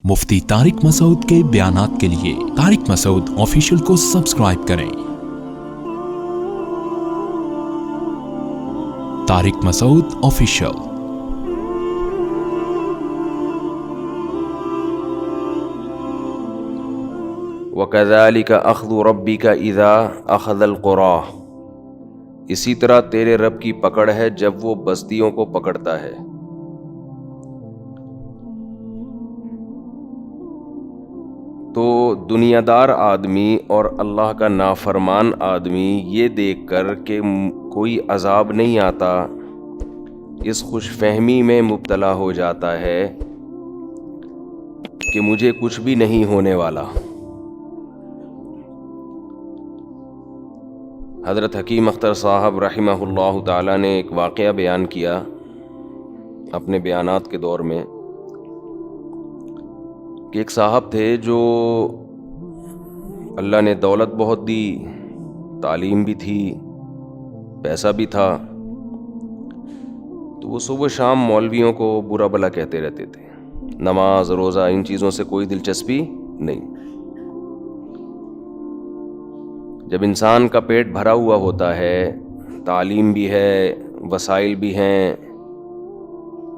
مفتی طارق مسعود کے بیانات کے لیے طارق مسعود آفیشیل کو سبسکرائب کریں۔ طارق مسعود آفیشیل۔ وَكَذَلِكَ أَخْذُ رَبِّكَ إِذَا أَخَذَ الْقُرَىٰ، اسی طرح تیرے رب کی پکڑ ہے جب وہ بستیوں کو پکڑتا ہے۔ تو دنیا دار آدمی اور اللہ کا نافرمان آدمی یہ دیکھ کر کہ کوئی عذاب نہیں آتا، اس خوش فہمی میں مبتلا ہو جاتا ہے کہ مجھے کچھ بھی نہیں ہونے والا۔ حضرت حکیم اختر صاحب رحمہ اللہ تعالیٰ نے ایک واقعہ بیان کیا اپنے بیانات کے دور میں کہ ایک صاحب تھے جو اللہ نے دولت بہت دی، تعلیم بھی تھی، پیسہ بھی تھا، تو وہ صبح شام مولویوں کو برا بھلا کہتے رہتے تھے، نماز روزہ ان چیزوں سے کوئی دلچسپی نہیں۔ جب انسان کا پیٹ بھرا ہوا ہوتا ہے، تعلیم بھی ہے، وسائل بھی ہیں،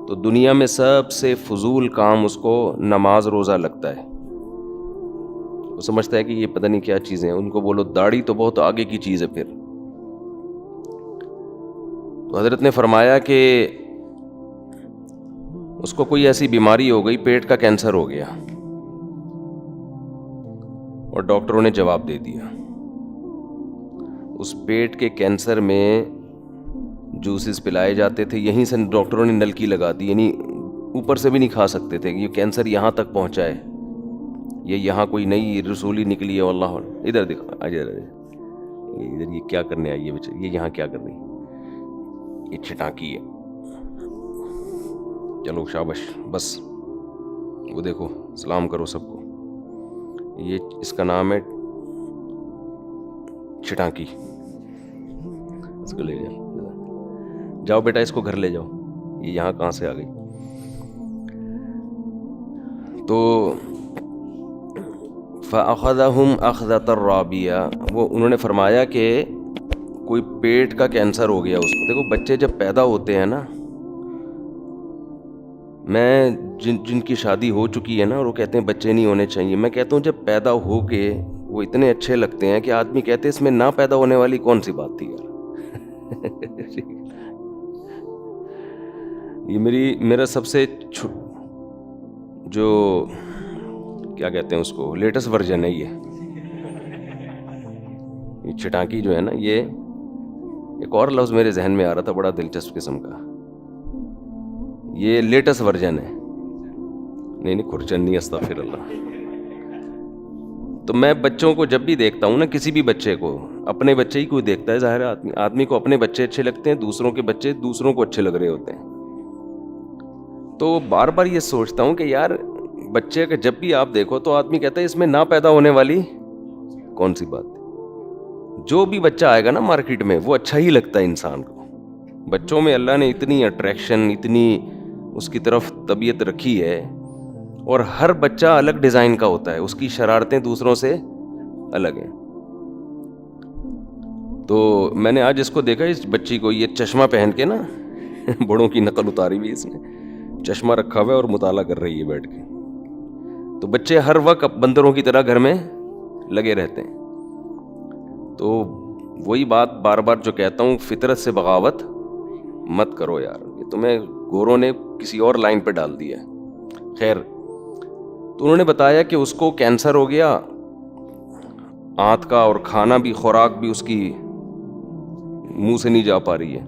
تو دنیا میں سب سے فضول کام اس کو نماز روزہ لگتا ہے۔ وہ سمجھتا ہے کہ یہ پتہ نہیں کیا چیزیں ہیں، ان کو بولو داڑھی تو بہت آگے کی چیز ہے۔ پھر تو حضرت نے فرمایا کہ اس کو کوئی ایسی بیماری ہو گئی، پیٹ کا کینسر ہو گیا، اور ڈاکٹروں نے جواب دے دیا اس پیٹ کے کینسر میں جوسز پلائے جاتے تھے، یہیں سے ڈاکٹروں نے نلکی لگا دی، یعنی اوپر سے بھی نہیں کھا سکتے تھے کہ یہ کینسر یہاں تک پہنچا ہے، یہ یہاں کوئی نئی رسولی نکلی ہے۔ واللہ ادھر دیکھو، ادھر یہ کیا کرنے آئی ہے بیچارے، یہ یہاں کیا کر رہی ہے، یہ چھٹانکی ہے۔ چلو شابش، بس وہ دیکھو، سلام کرو سب کو، یہ اس کا نام ہے چھٹانکی، اس کو لے جاؤ بیٹا، اس کو گھر لے جاؤ، یہ یہاں کہاں سے آ گئی۔ تو فَأَخَذَهُمْ أَخْذَةً رَّابِيَةً، وہ انہوں نے فرمایا کہ کوئی پیٹ کا کینسر ہو گیا اس کو۔ دیکھو بچے جب پیدا ہوتے ہیں نا، میں جن کی شادی ہو چکی ہے نا اور وہ کہتے ہیں بچے نہیں ہونے چاہیے، میں کہتا ہوں جب پیدا ہو کے وہ اتنے اچھے لگتے ہیں کہ آدمی کہتے ہیں اس میں نہ پیدا ہونے والی کون سی بات تھی یار۔ یہ میرا سب سے جو کیا کہتے ہیں اس کو، لیٹسٹ ورژن ہے یہ چھٹانکی جو ہے نا، یہ ایک اور لفظ میرے ذہن میں آ رہا تھا بڑا دلچسپ قسم کا، یہ لیٹسٹ ورژن ہے، نہیں کھرچن نہیں، استغفر اللہ۔ تو میں بچوں کو جب بھی دیکھتا ہوں نا، کسی بھی بچے کو، اپنے بچے ہی کوئی دیکھتا ہے، ظاہر ہے آدمی کو اپنے بچے اچھے لگتے ہیں، دوسروں کے بچے دوسروں کو اچھے لگ رہے ہوتے ہیں۔ تو بار بار یہ سوچتا ہوں کہ یار بچے کا جب بھی آپ دیکھو تو آدمی کہتا ہے اس میں نہ پیدا ہونے والی کون سی بات ہے۔ جو بھی بچہ آئے گا نا مارکیٹ میں وہ اچھا ہی لگتا ہے انسان کو۔ بچوں میں اللہ نے اتنی اٹریکشن، اتنی اس کی طرف طبیعت رکھی ہے، اور ہر بچہ الگ ڈیزائن کا ہوتا ہے، اس کی شرارتیں دوسروں سے الگ ہیں۔ تو میں نے آج اس کو دیکھا، اس بچی کو، یہ چشمہ پہن کے نا بڑوں کی نقل اتاری ہوئی، اس نے چشمہ رکھا ہوا ہے اور مطالعہ کر رہی ہے بیٹھ کے۔ تو بچے ہر وقت بندروں کی طرح گھر میں لگے رہتے ہیں۔ تو وہی بات بار بار جو کہتا ہوں، فطرت سے بغاوت مت کرو یار، یہ تمہیں گوروں نے کسی اور لائن پہ ڈال دیا ہے۔ خیر، تو انہوں نے بتایا کہ اس کو کینسر ہو گیا آنت کا، اور کھانا بھی، خوراک بھی اس کی منہ سے نہیں جا پا رہی ہے۔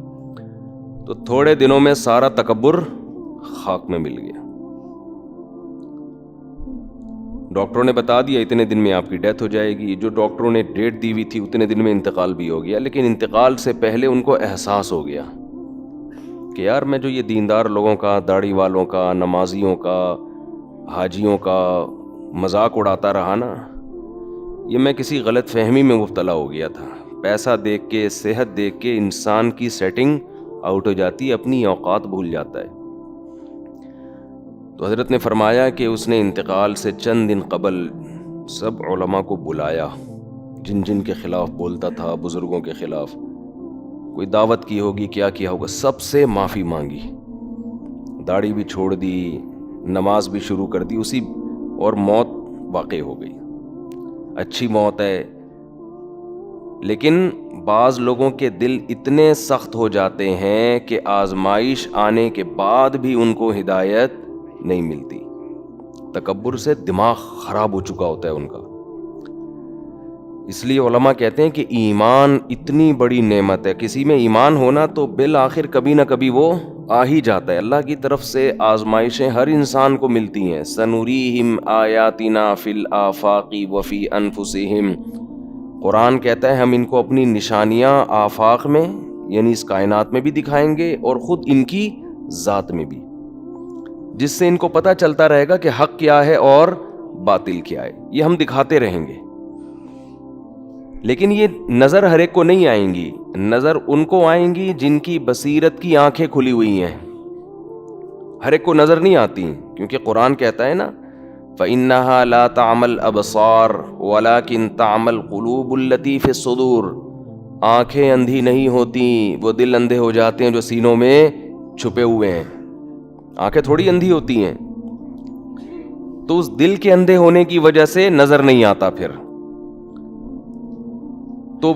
تو تھوڑے دنوں میں سارا تکبر خاک میں مل گیا۔ ڈاکٹروں نے بتا دیا اتنے دن میں آپ کی ڈیتھ ہو جائے گی، جو ڈاکٹروں نے ڈیٹ دی ہوئی تھی اتنے دن میں انتقال بھی ہو گیا۔ لیکن انتقال سے پہلے ان کو احساس ہو گیا کہ یار میں جو یہ دیندار لوگوں کا، داڑھی والوں کا، نمازیوں کا، حاجیوں کا مذاق اڑاتا رہا نا، یہ میں کسی غلط فہمی میں مبتلا ہو گیا تھا۔ پیسہ دیکھ کے، صحت دیکھ کے انسان کی سیٹنگ آؤٹ ہو جاتی ہے، اپنی اوقات بھول جاتا ہے۔ تو حضرت نے فرمایا کہ اس نے انتقال سے چند دن قبل سب علماء کو بلایا، جن جن کے خلاف بولتا تھا، بزرگوں کے خلاف کوئی دعوت کی ہوگی، کیا کیا ہوگا، سب سے معافی مانگی، داڑھی بھی چھوڑ دی، نماز بھی شروع کر دی، اسی اور موت واقع ہو گئی۔ اچھی موت ہے، لیکن بعض لوگوں کے دل اتنے سخت ہو جاتے ہیں کہ آزمائش آنے کے بعد بھی ان کو ہدایت نہیں ملتی، تکبر سے دماغ خراب ہو چکا ہوتا ہے ان کا۔ اس لیے علماء کہتے ہیں کہ ایمان اتنی بڑی نعمت ہے، کسی میں ایمان ہونا تو بالآخر کبھی نہ کبھی وہ آ ہی جاتا ہے۔ اللہ کی طرف سے آزمائشیں ہر انسان کو ملتی ہیں۔ سنوریہم آیاتنا فی الآفاق وفی انفسہم، قرآن کہتا ہے ہم ان کو اپنی نشانیاں آفاق میں یعنی اس کائنات میں بھی دکھائیں گے اور خود ان کی ذات میں بھی، جس سے ان کو پتہ چلتا رہے گا کہ حق کیا ہے اور باطل کیا ہے، یہ ہم دکھاتے رہیں گے۔ لیکن یہ نظر ہر ایک کو نہیں آئیں گی، نظر ان کو آئیں گی جن کی بصیرت کی آنکھیں کھلی ہوئی ہیں، ہر ایک کو نظر نہیں آتی، کیونکہ قرآن کہتا ہے نا فَإِنَّهَا لَا تَعْمَى الْأَبْصَارُ وَلَكِنْ تَعْمَى الْقُلُوبُ الَّتِي فِي الصُّدُورِ، آنکھیں اندھی نہیں ہوتی، وہ دل اندھے ہو جاتے ہیں جو سینوں میں چھپے ہوئے ہیں۔ آنکھیں تھوڑی اندھی ہوتی ہیں، تو اس دل کے اندھے ہونے کی وجہ سے نظر نہیں آتا۔ پھر تو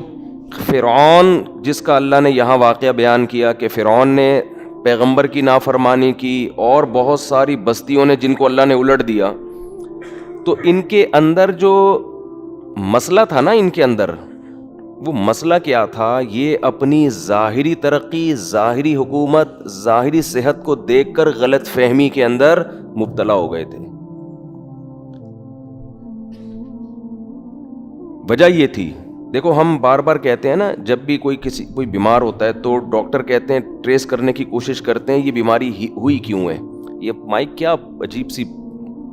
فرعون جس کا اللہ نے یہاں واقعہ بیان کیا کہ فرعون نے پیغمبر کی نافرمانی کی، اور بہت ساری بستیوں نے جن کو اللہ نے الٹ دیا، تو ان کے اندر جو مسئلہ تھا نا، ان کے اندر وہ مسئلہ کیا تھا؟ یہ اپنی ظاہری ترقی، ظاہری حکومت، ظاہری صحت کو دیکھ کر غلط فہمی کے اندر مبتلا ہو گئے تھے۔ وجہ یہ تھی، دیکھو ہم بار بار کہتے ہیں نا، جب بھی کوئی بیمار ہوتا ہے تو ڈاکٹر کہتے ہیں، ٹریس کرنے کی کوشش کرتے ہیں یہ بیماری ہوئی کیوں ہے۔ یہ مائک کیا عجیب سی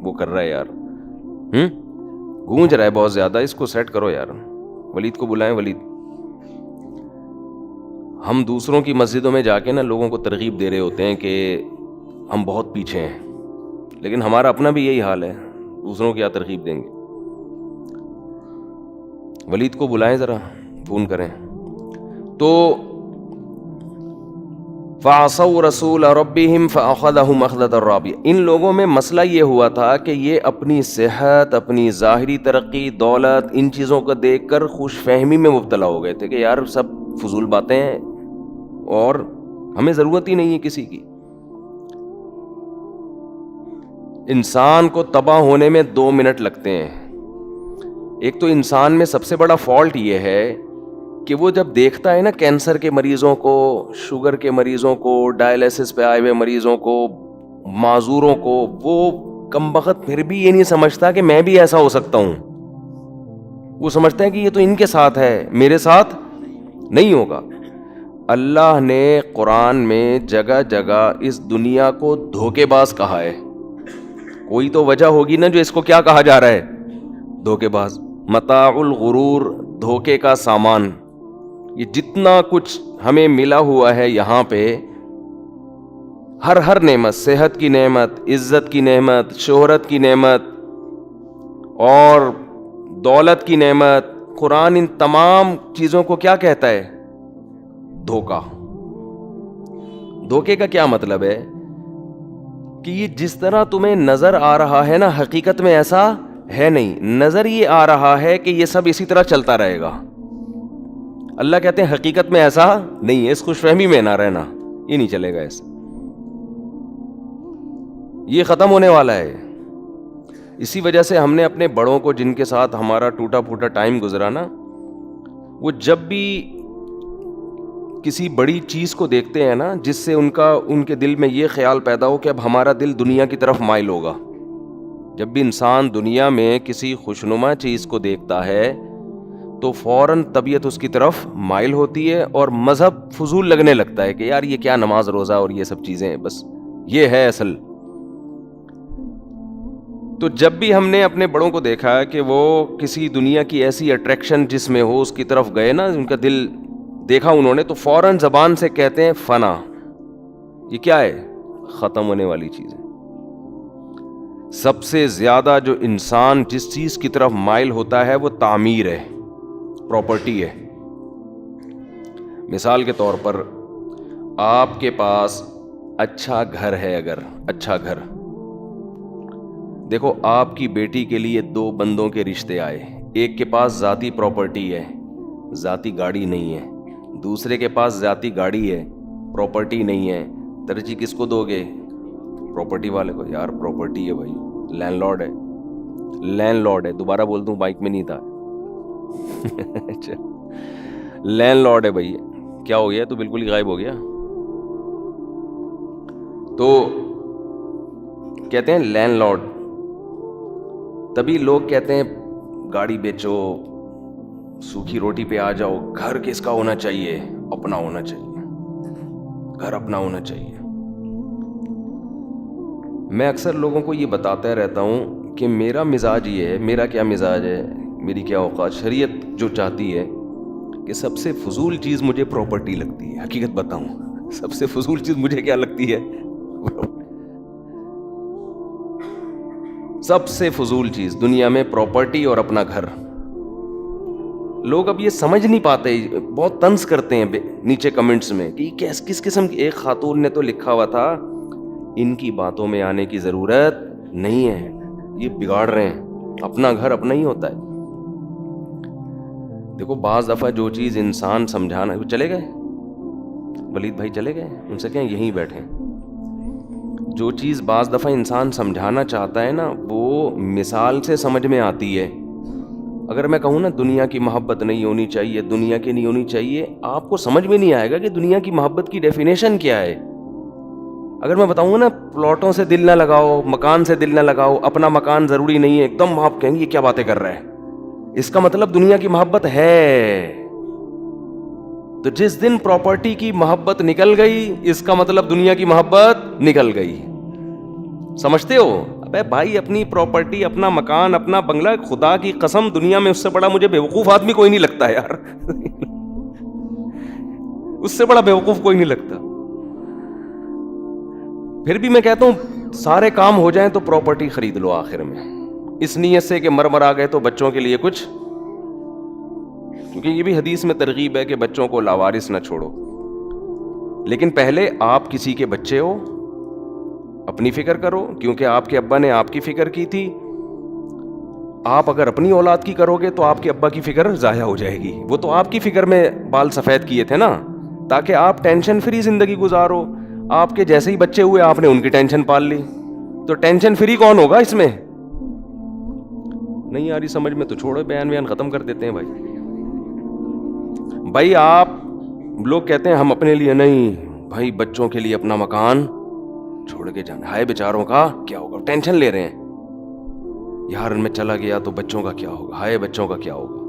وہ کر رہا ہے یار، گونج رہا ہے بہت زیادہ، اس کو سیٹ کرو یار، ولید کو بلائیں۔ ولید، ہم دوسروں کی مسجدوں میں جا کے نا لوگوں کو ترغیب دے رہے ہوتے ہیں کہ ہم بہت پیچھے ہیں، لیکن ہمارا اپنا بھی یہی حال ہے، دوسروں کی کیا ترغیب دیں گے۔ ولید کو بلائیں ذرا، فون کریں۔ تو فَعَصَوْا رَسُولَ رَبِّهِمْ فَأَخَذَهُمْ أَخْذَةً رَّابِيَةً، ان لوگوں میں مسئلہ یہ ہوا تھا کہ یہ اپنی صحت، اپنی ظاہری ترقی، دولت، ان چیزوں کو دیکھ کر خوش فہمی میں مبتلا ہو گئے تھے کہ یار سب فضول باتیں ہیں اور ہمیں ضرورت ہی نہیں ہے کسی کی۔ انسان کو تباہ ہونے میں 2 منٹ لگتے ہیں۔ ایک تو انسان میں سب سے بڑا فالٹ یہ ہے کہ وہ جب دیکھتا ہے نا کینسر کے مریضوں کو، شوگر کے مریضوں کو، ڈائلیسس پہ آئے ہوئے مریضوں کو، معذوروں کو، وہ کمبخت پھر بھی یہ نہیں سمجھتا کہ میں بھی ایسا ہو سکتا ہوں۔ وہ سمجھتا ہے کہ یہ تو ان کے ساتھ ہے، میرے ساتھ نہیں ہوگا۔ اللہ نے قرآن میں جگہ جگہ اس دنیا کو دھوکے باز کہا ہے۔ کوئی تو وجہ ہوگی نا جو اس کو کیا کہا جا رہا ہے؟ دھوکے باز، متاع الغرور، دھوکے کا سامان۔ یہ جتنا کچھ ہمیں ملا ہوا ہے یہاں پہ، ہر نعمت، صحت کی نعمت، عزت کی نعمت، شہرت کی نعمت اور دولت کی نعمت، قرآن ان تمام چیزوں کو کیا کہتا ہے؟ دھوکا۔ دھوکے کا کیا مطلب ہے؟ کہ یہ جس طرح تمہیں نظر آ رہا ہے نا، حقیقت میں ایسا ہے نہیں۔ نظر یہ آ رہا ہے کہ یہ سب اسی طرح چلتا رہے گا۔ اللہ کہتے ہیں حقیقت میں ایسا نہیں ہے، اس خوش فہمی میں نہ رہنا، یہ نہیں چلے گا ایسا، یہ ختم ہونے والا ہے۔ اسی وجہ سے ہم نے اپنے بڑوں کو، جن کے ساتھ ہمارا ٹوٹا پھوٹا ٹائم گزرا نا، وہ جب بھی کسی بڑی چیز کو دیکھتے ہیں نا جس سے ان کے دل میں یہ خیال پیدا ہو کہ اب ہمارا دل دنیا کی طرف مائل ہوگا، جب بھی انسان دنیا میں کسی خوشنما چیز کو دیکھتا ہے تو فوراً طبیعت اس کی طرف مائل ہوتی ہے اور مذہب فضول لگنے لگتا ہے کہ یار یہ کیا نماز روزہ اور یہ سب چیزیں، بس یہ ہے اصل۔ تو جب بھی ہم نے اپنے بڑوں کو دیکھا ہے کہ وہ کسی دنیا کی ایسی اٹریکشن جس میں ہو اس کی طرف گئے نا، ان کا دل دیکھا انہوں نے، تو فوراً زبان سے کہتے ہیں فنا۔ یہ کیا ہے؟ ختم ہونے والی چیز ہے۔ سب سے زیادہ جو انسان جس چیز کی طرف مائل ہوتا ہے وہ تعمیر ہے، پراپرٹی ہے۔ مثال کے طور پر آپ کے پاس اچھا گھر ہے، اگر اچھا گھر، دیکھو آپ کی بیٹی کے لیے 2 بندوں کے رشتے آئے، ایک کے پاس ذاتی پراپرٹی ہے، ذاتی گاڑی نہیں ہے، دوسرے کے پاس ذاتی گاڑی ہے، پراپرٹی نہیں ہے، ترجیح کس کو دو گے؟ پراپرٹی والے کو۔ یار پراپرٹی ہے بھائی، لینڈ لارڈ ہے، لینڈ لارڈ ہے، دوبارہ بول دوں، بائک میں نہیں تھا اچھا، لینڈ لارڈ ہے بھائی۔ کیا ہو گیا؟ تو بالکل ہی غائب ہو گیا۔ تو کہتے ہیں لینڈ لارڈ، تبھی لوگ کہتے ہیں گاڑی بیچو، سوکھی روٹی پہ آ جاؤ، گھر کس کا ہونا چاہیے؟ اپنا ہونا چاہیے، گھر اپنا ہونا چاہیے۔ میں اکثر لوگوں کو یہ بتاتا رہتا ہوں کہ میرا مزاج یہ ہے، میرا کیا مزاج ہے، میری کیا اوقات، شریعت جو چاہتی ہے کہ سب سے فضول چیز مجھے پراپرٹی لگتی ہے۔ حقیقت بتاؤں، سب سے فضول چیز مجھے کیا لگتی ہے؟ سب سے فضول چیز دنیا میں پراپرٹی اور اپنا گھر۔ لوگ اب یہ سمجھ نہیں پاتے، بہت طنز کرتے ہیں نیچے کمنٹس میں کہ کس قسم کی۔ ایک خاتون نے تو لکھا ہوا تھا، ان کی باتوں میں آنے کی ضرورت نہیں ہے، یہ بگاڑ رہے ہیں، اپنا گھر اپنا ہی ہوتا ہے۔ دیکھو بعض دفعہ جو چیز انسان سمجھانا، چلے گئے ولید بھائی، چلے گئے، ان سے کہیں یہیں بیٹھے۔ جو چیز بعض دفعہ انسان سمجھانا چاہتا ہے نا، وہ مثال سے سمجھ میں آتی ہے۔ اگر میں کہوں نا دنیا کی محبت نہیں ہونی چاہیے، دنیا کی نہیں ہونی چاہیے، آپ کو سمجھ میں نہیں آئے گا کہ دنیا کی محبت کی ڈیفینیشن کیا ہے۔ اگر میں بتاؤں نا پلاٹوں سے دل نہ لگاؤ، مکان سے دل نہ لگاؤ، اپنا مکان ضروری نہیں ہے، ایک دم آپ کہیں گے یہ کیا باتیں کر رہا ہے، اس کا مطلب دنیا کی محبت ہے۔ تو جس دن پراپرٹی کی محبت نکل گئی، اس کا مطلب دنیا کی محبت نکل گئی۔ سمجھتے ہو؟ ابے بھائی اپنی پراپرٹی، اپنا مکان، اپنا بنگلہ، خدا کی قسم دنیا میں اس سے بڑا مجھے بیوقوف آدمی کوئی نہیں لگتا یار اس سے بڑا بیوقوف کوئی نہیں لگتا۔ پھر بھی میں کہتا ہوں سارے کام ہو جائیں تو پراپرٹی خرید لو آخر میں، اس نیت سے کہ مر آ گئے تو بچوں کے لیے کچھ، کیونکہ یہ بھی حدیث میں ترغیب ہے کہ بچوں کو لاوارث نہ چھوڑو۔ لیکن پہلے آپ کسی کے بچے ہو، اپنی فکر کرو، کیونکہ آپ کے ابا نے آپ کی فکر کی تھی۔ آپ اگر اپنی اولاد کی کرو گے تو آپ کے ابا کی فکر ضائع ہو جائے گی، وہ تو آپ کی فکر میں بال سفید کیے تھے نا، تاکہ آپ ٹینشن فری زندگی گزارو۔ آپ کے جیسے ہی بچے ہوئے آپ نے ان کی ٹینشن پال لی، تو ٹینشن فری کون ہوگا اس میں؟ نہیں آ رہی سمجھ میں تو چھوڑو، بیان ختم کر دیتے ہیں بھائی۔ آپ لوگ کہتے ہیں ہم اپنے لیے نہیں، بھائی بچوں کے لیے اپنا مکان چھوڑ کے جانا، ہائے بیچاروں کا کیا ہوگا، ٹینشن لے رہے ہیں یار، میں چلا گیا تو بچوں کا کیا ہوگا، ہائے بچوں کا کیا ہوگا۔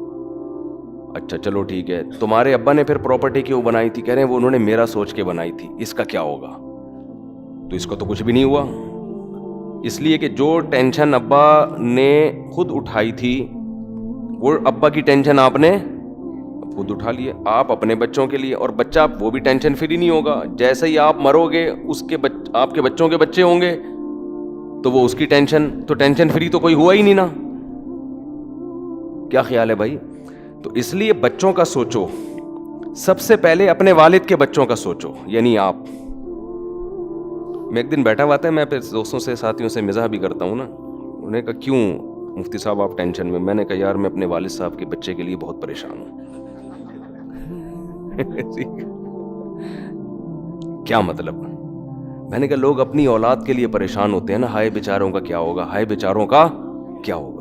اچھا چلو ٹھیک ہے، تمہارے ابا نے پھر پراپرٹی کیوں بنائی تھی؟ کہہ رہے ہیں وہ انہوں نے میرا سوچ کے بنائی تھی، اس کا کیا ہوگا؟ تو اس کو تو کچھ بھی نہیں ہوا، اس لیے کہ جو ٹینشن ابا نے خود اٹھائی تھی، وہ ابا کی ٹینشن آپ نے خود اٹھا لیے، آپ اپنے بچوں کے لیے، اور بچہ وہ بھی ٹینشن فری نہیں ہوگا۔ جیسے ہی آپ مرو گے آپ کے بچوں کے بچے ہوں گے تو وہ اس کی ٹینشن، تو ٹینشن فری تو کوئی ہوا ہی نہیں نا۔ کیا خیال ہے بھائی؟ تو اس لیے بچوں کا سوچو، سب سے پہلے اپنے والد کے بچوں کا سوچو، یعنی آپ۔ میں ایک دن بیٹھا ہوا تھا، میں پھر دوستوں سے ساتھیوں سے مزاح بھی کرتا ہوں نا، انہوں نے کہا کیوں مفتی صاحب آپ ٹینشن میں؟ میں نے کہا یار میں اپنے والد صاحب کے بچے کے لیے بہت پریشان ہوں کیا مطلب؟ میں نے کہا لوگ اپنی اولاد کے لیے پریشان ہوتے ہیں نا، ہائے بیچاروں کا کیا ہوگا، ہائے بیچاروں کا کیا ہوگا۔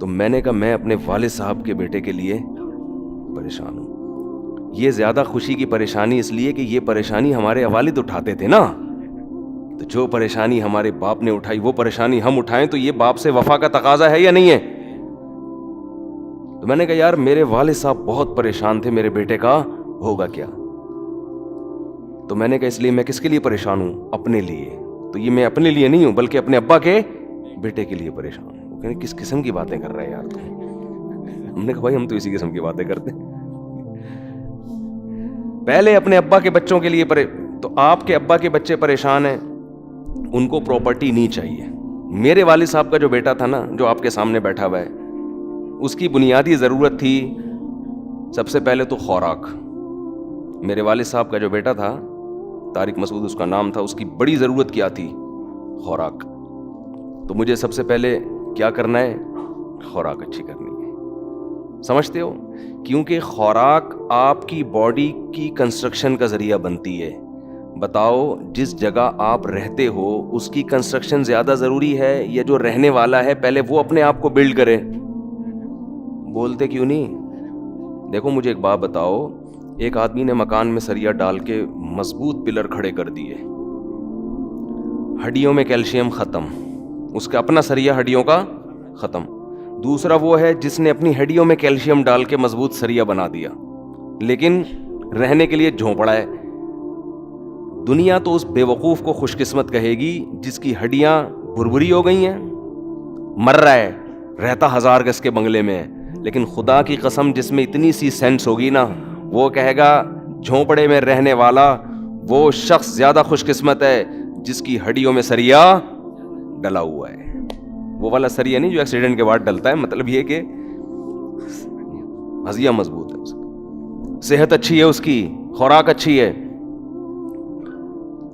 تو میں نے کہا میں اپنے والد صاحب کے بیٹے کے لیے پریشان ہوں۔ یہ زیادہ خوشی کی پریشانی اس لیے کہ یہ پریشانی ہمارے والد اٹھاتے تھے نا، تو جو پریشانی ہمارے باپ نے اٹھائی وہ پریشانی ہم اٹھائیں تو یہ باپ سے وفا کا تقاضا ہے یا نہیں ہے؟ تو میں نے کہا یار میرے والد صاحب بہت پریشان تھے، میرے بیٹے کا ہوگا کیا؟ تو میں نے کہا اس لیے میں کس کے لیے پریشان ہوں؟ اپنے لیے۔ تو یہ میں اپنے لیے نہیں ہوں بلکہ اپنے ابا کے بیٹے کے لیے پریشان ہوں۔ وہ کہنے کس قسم کی باتیں کر رہے ہیں یار تم؟ ہم نے کہا بھائی ہم تو اسی قسم کی باتیں کرتے ہیں۔ پہلے اپنے ابا کے بچوں کے لیے تو آپ کے ابا کے بچے پریشان ہیں، ان کو پراپرٹی نہیں چاہیے، میرے والد صاحب کا جو بیٹا تھا نا, جو آپ کے سامنے بیٹھا ہوا ہے, اس کی بنیادی ضرورت تھی سب سے پہلے تو خوراک. میرے والد صاحب کا جو بیٹا تھا, طارق مسعود اس کا نام تھا, اس کی بڑی ضرورت کیا تھی؟ خوراک. تو مجھے سب سے پہلے کیا کرنا ہے؟ خوراک اچھی کرنی ہے. سمجھتے ہو؟ کیونکہ خوراک آپ کی باڈی کی کنسٹرکشن کا ذریعہ بنتی ہے. بتاؤ, جس جگہ آپ رہتے ہو اس کی کنسٹرکشن زیادہ ضروری ہے یا جو رہنے والا ہے پہلے وہ اپنے آپ کو بلڈ کرے؟ بولتے کیوں نہیں؟ دیکھو مجھے ایک بات بتاؤ, ایک آدمی نے مکان میں سریا ڈال کے مضبوط پلر کھڑے کر دیے, ہڈیوں میں کیلشیم ختم, اس کا اپنا سریا ہڈیوں کا ختم. دوسرا وہ ہے جس نے اپنی ہڈیوں میں کیلشیم ڈال کے مضبوط سریا بنا دیا, لیکن رہنے کے لیے جھونپڑا ہے. دنیا تو اس بے وقوف کو خوش قسمت کہے گی جس کی ہڈیاں بھربھری ہو گئی ہیں, مر رہا ہے, رہتا 1000 گز کے بنگلے میں, لیکن خدا کی قسم جس میں اتنی سی سینس ہوگی نا, وہ کہے گا جھونپڑے میں رہنے والا وہ شخص زیادہ خوش قسمت ہے جس کی ہڈیوں میں سریا ڈلا ہوا ہے. وہ والا سریا نہیں جو ایکسیڈنٹ کے بعد ڈلتا ہے, مطلب یہ کہ ہضیہ مضبوط ہے, صحت اچھی ہے, اس کی خوراک اچھی ہے.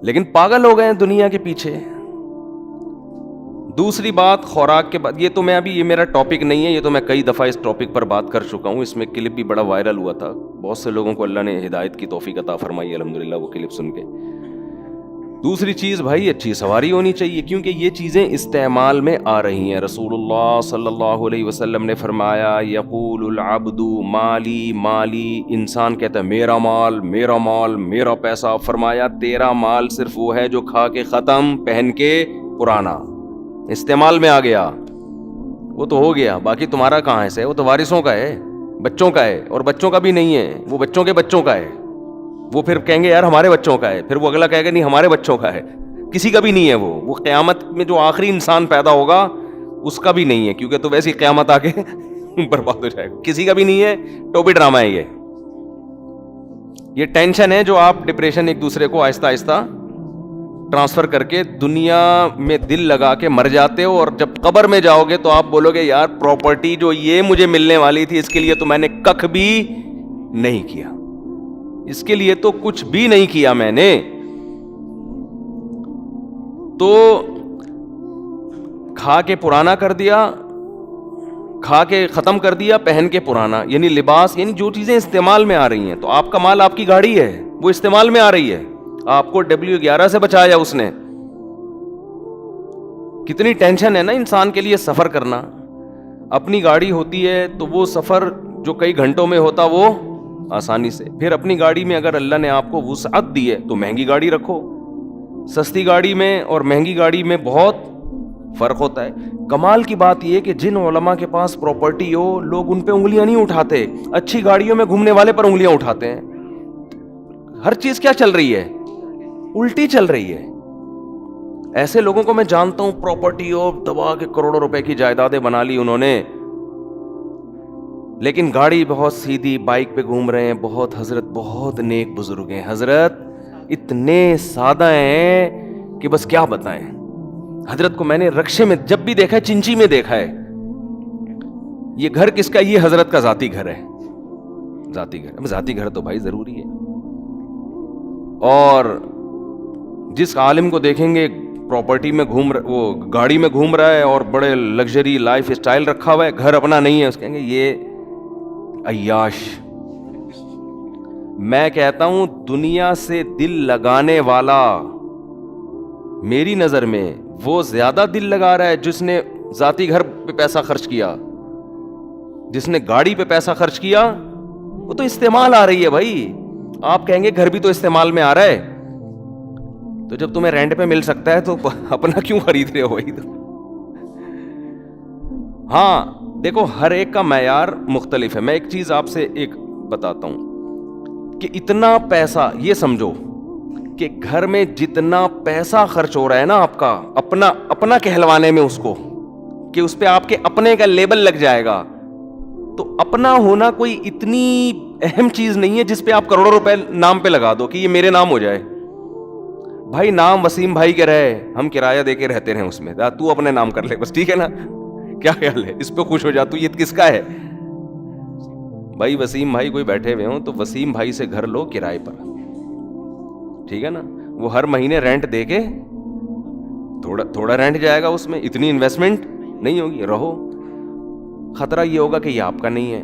لیکن پاگل ہو گئے ہیں دنیا کے پیچھے. دوسری بات خوراک کے بعد, یہ تو میں ابھی, یہ میرا ٹاپک نہیں ہے, یہ تو میں کئی دفعہ اس ٹاپک پر بات کر چکا ہوں. اس میں کلپ بھی بڑا وائرل ہوا تھا, بہت سے لوگوں کو اللہ نے ہدایت کی توفیق عطا فرمائی الحمدللہ وہ کلپ سن کے. دوسری چیز بھائی, اچھی سواری ہونی چاہیے, کیونکہ یہ چیزیں استعمال میں آ رہی ہیں. رسول اللہ صلی اللہ علیہ وسلم نے فرمایا, یقول العبد مالی مالی, انسان کہتا ہے میرا مال میرا مال میرا پیسہ. فرمایا تیرا مال صرف وہ ہے جو کھا کے ختم, پہن کے پرانا, استعمال میں آ گیا, وہ تو ہو گیا. باقی تمہارا کہاں ہے؟ وہ تو وارثوں کا ہے, بچوں کا ہے, اور بچوں کا بھی نہیں ہے, وہ بچوں کے بچوں کا ہے. وہ پھر کہیں گے یار ہمارے بچوں کا ہے, پھر وہ اگلا کہے گا نہیں ہمارے بچوں کا ہے. کسی کا بھی نہیں ہے. وہ قیامت میں جو آخری انسان پیدا ہوگا اس کا بھی نہیں ہے, کیونکہ تو ویسی قیامت آ کے برباد ہو جائے گا. کسی کا بھی نہیں ہے. ٹوپی ڈرامہ ہے یہ ٹینشن ہے جو آپ ڈپریشن ایک دوسرے کو آہستہ آہستہ ٹرانسفر کر کے دنیا میں دل لگا کے مر جاتے ہو, اور جب قبر میں جاؤ گے تو آپ بولو گے یار پراپرٹی جو یہ مجھے ملنے والی تھی اس کے لیے تو میں نے کخ بھی نہیں کیا, اس کے لیے تو کچھ بھی نہیں کیا میں نے. تو کھا کے پرانا کر دیا, کھا کے ختم کر دیا, پہن کے پرانا, یعنی لباس, یعنی جو چیزیں استعمال میں آ رہی ہیں. تو آپ کا مال آپ کی گاڑی ہے, وہ استعمال میں آ رہی ہے, آپ کو W11 سے بچایا اس نے. کتنی ٹینشن ہے نا انسان کے لیے سفر کرنا. اپنی گاڑی ہوتی ہے تو وہ سفر جو کئی گھنٹوں میں ہوتا وہ آسانی سے. پھر اپنی گاڑی میں اگر اللہ نے آپ کو وسعت دی ہے تو مہنگی گاڑی رکھو. سستی گاڑی میں اور مہنگی گاڑی میں بہت فرق ہوتا ہے. کمال کی بات یہ کہ جن علماء کے پاس پراپرٹی ہو لوگ ان پہ انگلیاں نہیں اٹھاتے, اچھی گاڑیوں میں گھومنے والے پر انگلیاں اٹھاتے ہیں. ہر چیز کیا چل رہی ہے؟ الٹی چل رہی ہے. ایسے لوگوں کو میں جانتا ہوں, پراپرٹی ہو دبا کے کروڑوں روپے کی جائیدادیں بنا لی انہوں نے, لیکن گاڑی بہت سیدھی, بائک پہ گھوم رہے ہیں. بہت حضرت بہت نیک بزرگ ہیں, حضرت اتنے سادہ ہیں کہ بس کیا بتائیں. حضرت کو میں نے رکشے میں جب بھی دیکھا ہے, چنچی میں دیکھا ہے. یہ گھر کس کا؟ یہ حضرت کا ذاتی گھر ہے. ذاتی گھر, ذاتی گھر تو بھائی ضروری ہے. اور جس عالم کو دیکھیں گے پراپرٹی میں وہ گاڑی میں گھوم رہا ہے اور بڑے لگژری لائف اسٹائل رکھا ہوا ہے, گھر اپنا نہیں ہے, اس کہیں گے یہ عیاش. میں کہتا ہوں دنیا سے دل لگانے والا میری نظر میں وہ زیادہ دل لگا رہا ہے جس نے ذاتی گھر پہ پیسہ خرچ کیا. جس نے گاڑی پہ پیسہ خرچ کیا وہ تو استعمال آ رہی ہے بھائی. آپ کہیں گے گھر بھی تو استعمال میں آ رہا ہے, تو جب تمہیں رینٹ پہ مل سکتا ہے تو اپنا کیوں خرید رہے ہو بھائی؟ ہاں دیکھو ہر ایک کا معیار مختلف ہے. میں ایک چیز آپ سے ایک بتاتا ہوں کہ اتنا پیسہ, یہ سمجھو کہ گھر میں جتنا پیسہ خرچ ہو رہا ہے نا آپ کا اپنا کہلوانے میں, اس کو کہ اس پہ آپ کے اپنے کا لیبل لگ جائے گا, تو اپنا ہونا کوئی اتنی اہم چیز نہیں ہے جس پہ آپ کروڑوں روپے نام پہ لگا دو کہ یہ میرے نام ہو جائے. بھائی نام وسیم بھائی کے رہے, ہم کرایہ دے کے رہتے رہے اس میں, تو اپنے نام کر لے بس, ٹھیک ہے نا, کیا خیال ہے, اس پہ خوش ہو جا, تو یہ کس کا ہے بھائی؟ وسیم بھائی کوئی بیٹھے ہوئے ہوں تو وسیم بھائی سے گھر لو کرائے پر, ٹھیک ہے نا, وہ ہر مہینے رینٹ دے کے تھوڑا رینٹ جائے گا, اس میں اتنی انویسٹمنٹ نہیں ہوگی, رہو. خطرہ یہ ہوگا کہ یہ آپ کا نہیں ہے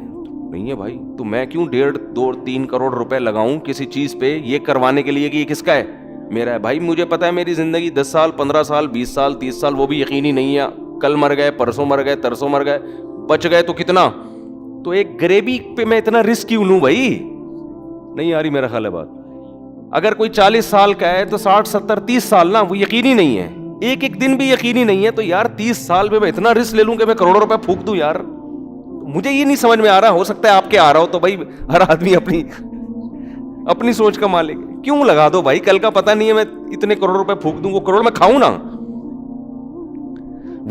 بھائی, تو میں کیوں 1.5, 2, 3 کروڑ روپے لگاؤں کسی چیز پہ یہ کروانے کے لیے کہ یہ کس کا ہے, میرا ہے. بھائی مجھے پتا ہے میری زندگی 10 سال 15 سال 20 سال 30 سال وہ بھی یقینی نہیں ہے, کل مر گئے, پرسوں مر گئے, ترسوں مر گئے, بچ گئے تو کتنا, تو ایک گریبی پہ میں اتنا رسک کیوں لوں بھائی؟ نہیں آ رہی میرا خیال ہے بات. اگر کوئی 40 سال کا ہے تو 60 70 30 سال نا وہ یقینی نہیں ہے, ایک دن بھی یقینی نہیں ہے, تو یار 30 سال میں اتنا رسک لے لوں کہ میں کروڑوں روپے پھونک دوں یار, مجھے یہ نہیں سمجھ میں آ رہا. ہو سکتا ہے آپ کے آ رہا ہو, تو بھائی ہر آدمی اپنی سوچ کا مالک ہے. کیوں لگا دو بھائی, کل کا پتہ نہیں ہے, میں اتنے کروڑ روپے پھونک دوں, وہ کروڑ میں کھاؤں نا,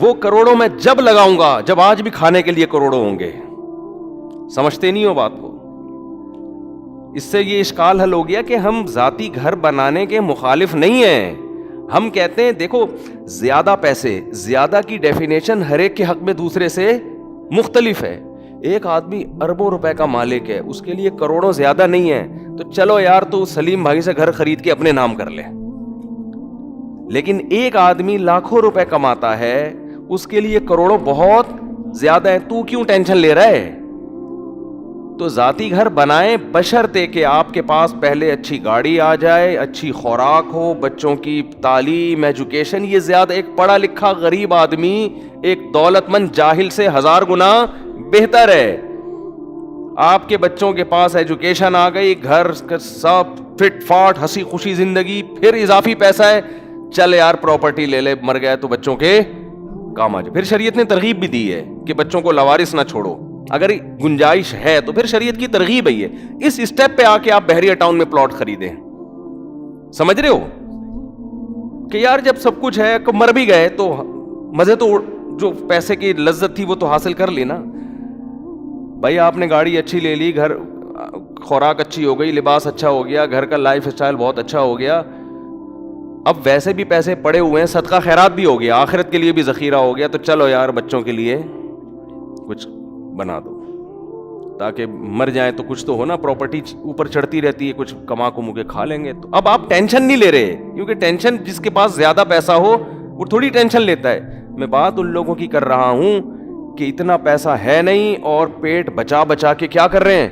وہ کروڑوں میں جب لگاؤں گا جب آج بھی کھانے کے لیے کروڑوں ہوں گے. سمجھتے نہیں ہو بات کو؟ اس سے یہ اشکال حل ہو گیا کہ ہم ذاتی گھر بنانے کے مخالف نہیں ہیں. ہم کہتے ہیں دیکھو زیادہ پیسے, زیادہ کی ڈیفینیشن ہر ایک کے حق میں دوسرے سے مختلف ہے. ایک آدمی اربوں روپے کا مالک ہے, اس کے لیے کروڑوں زیادہ نہیں ہے, تو چلو یار تو سلیم بھائی سے گھر خرید کے اپنے نام کر لے. لیکن ایک آدمی لاکھوں روپے کماتا ہے, اس کے لیے کروڑوں بہت زیادہ ہے, تو کیوں ٹینشن لے رہا ہے؟ تو ذاتی گھر بنائیں بشرطے کہ آپ کے پاس پہلے اچھی گاڑی آ جائے, اچھی خوراک ہو, بچوں کی تعلیم ایجوکیشن. یہ زیادہ ایک پڑھا لکھا غریب آدمی ایک دولت مند جاہل سے 1000 گنا بہتر ہے. آپ کے بچوں کے پاس ایجوکیشن آ گئی, گھر سب فٹ فاٹ ہنسی خوشی زندگی, پھر اضافی پیسہ ہے, چل یار پراپرٹی لے لے, مر گئے تو بچوں کے کام آ جائے. پھر شریعت نے ترغیب بھی دی ہے کہ بچوں کو لوارث نہ چھوڑو, اگر گنجائش ہے تو پھر شریعت کی ترغیب ہے. اس اسٹیپ پہ آ کے آپ بحریہ ٹاؤن میں پلاٹ خریدیں. سمجھ رہے ہو کہ یار جب سب کچھ ہے, مر بھی گئے تو مزے تو جو پیسے کی لذت تھی وہ تو حاصل کر لی نا بھائی. آپ نے گاڑی اچھی لے لی, گھر خوراک اچھی ہو گئی, لباس اچھا ہو گیا, گھر کا لائف اسٹائل بہت اچھا ہو گیا. اب ویسے بھی پیسے پڑے ہوئے ہیں, صدقہ خیرات بھی ہو گیا, آخرت کے لیے بھی ذخیرہ ہو گیا, تو چلو یار بچوں کے لیے کچھ بنا دو تاکہ مر جائیں تو کچھ تو ہو نا. پراپرٹی اوپر چڑھتی رہتی ہے, کچھ کما کمو کے کھا لیں گے. تو اب آپ ٹینشن نہیں لے رہے, کیونکہ ٹینشن جس کے پاس زیادہ پیسہ ہو وہ تھوڑی ٹینشن لیتا ہے. میں بات ان لوگوں کی کر رہا ہوں کہ اتنا پیسہ ہے نہیں اور پیٹ بچا کے کیا کر رہے ہیں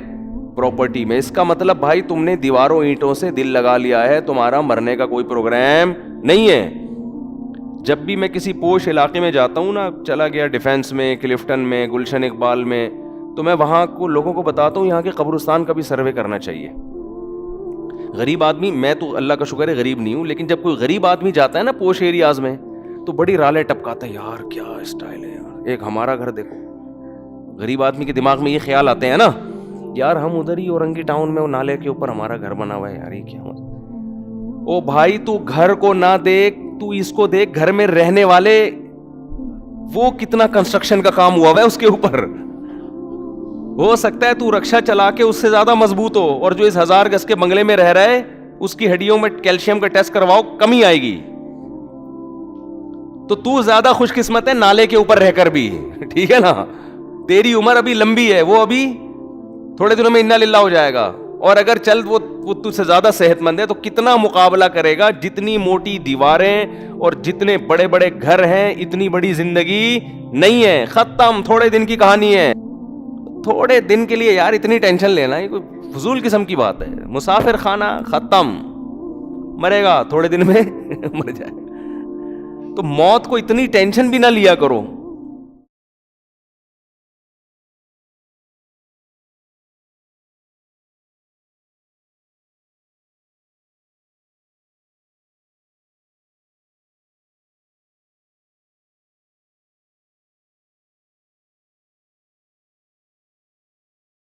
پراپرٹی میں. اس کا مطلب بھائی تم نے دیواروں اینٹوں سے دل لگا لیا ہے, تمہارا مرنے کا کوئی پروگرام نہیں ہے. جب بھی میں کسی پوش علاقے میں جاتا ہوں نا, چلا گیا ڈیفینس میں, کلفٹن میں, گلشن اقبال میں, تو میں وہاں کو لوگوں کو بتاتا ہوں یہاں کے قبرستان کا بھی سروے کرنا چاہیے. غریب آدمی, میں تو اللہ کا شکر ہے غریب نہیں ہوں, لیکن جب کوئی غریب آدمی جاتا ہے نا پوش ایریاز میں تو بڑی رالے ٹپکاتا ہے, یار کیا اسٹائل ہے یار, ایک ہمارا گھر دیکھو. غریب آدمی کے دماغ میں یہ خیال آتے ہیں نا, یار ہم ادھر ہی اورنگی ٹاؤن میں نالے کے اوپر ہمارا گھر بنا ہوا ہے, یار یہ کیا. او بھائی تو گھر کو نہ دیکھ, تو اس کو دیکھ, گھر میں رہنے والے وہ کتنا کنسٹرکشن کا کام ہوا ہے اس کے اوپر. ہو سکتا ہے تو رکشا چلا کے اس سے زیادہ مضبوط ہو, اور جو اس 1000 گز کے بنگلے میں رہ رہا ہے اس کی ہڈیوں میں کیلشیم کا ٹیسٹ کرواؤ, کمی آئے گی. تو زیادہ خوش قسمت ہے نالے کے اوپر رہ کر بھی, ٹھیک ہے نا. تیری عمر ابھی لمبی ہے, وہ ابھی تھوڑے دنوں میں انا للہ ہو جائے گا. اور اگر چل وہ تجھ سے زیادہ صحت مند ہے تو کتنا مقابلہ کرے گا. جتنی موٹی دیواریں اور جتنے بڑے بڑے گھر ہیں اتنی بڑی زندگی نہیں ہے, ختم, تھوڑے دن کی کہانی ہے. تھوڑے دن کے لیے یار اتنی ٹینشن لینا یہ کوئی فضول قسم کی بات ہے. مسافر خانہ, ختم, مرے گا تھوڑے دن میں مر جائے. تو موت کو اتنی ٹینشن بھی نہ لیا کرو.